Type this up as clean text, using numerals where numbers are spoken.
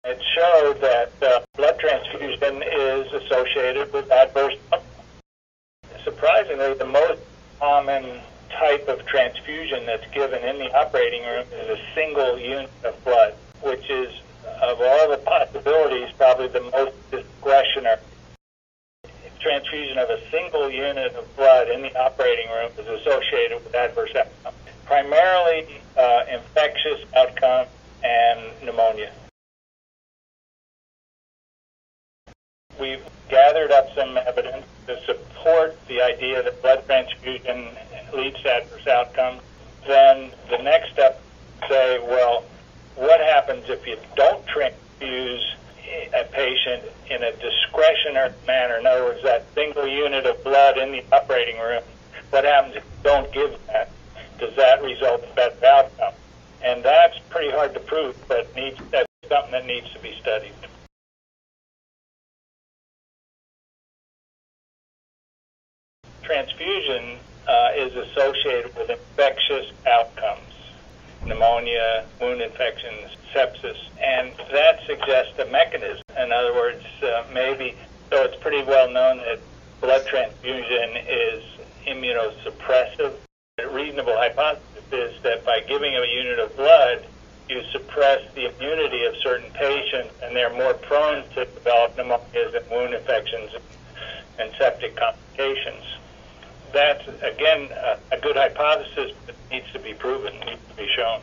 It showed that blood transfusion is associated with adverse outcomes. Surprisingly, the most common type of transfusion that's given in the operating room is a single unit of blood, which is, of all the possibilities, probably the most discretionary. Transfusion of a single unit of blood in the operating room is associated with adverse outcomes, primarily infectious outcomes and pneumonia. We've gathered up some evidence to support the idea that blood transfusion leads to adverse outcomes. Then the next step is say, well, what happens if you don't transfuse a patient in a discretionary manner? In other words, that single unit of blood in the operating room, what happens if you don't give that? Does that result in better outcome? And that's pretty hard to prove, but that's something that needs to be studied. Transfusion is associated with infectious outcomes, pneumonia, wound infections, sepsis, and that suggests a mechanism. In other words, maybe, so it's pretty well known that blood transfusion is immunosuppressive. A reasonable hypothesis is that by giving a unit of blood, you suppress the immunity of certain patients, and they're more prone to develop pneumonias and wound infections and septic complications. That's, again, a good hypothesis, but needs to be proven, needs to be shown.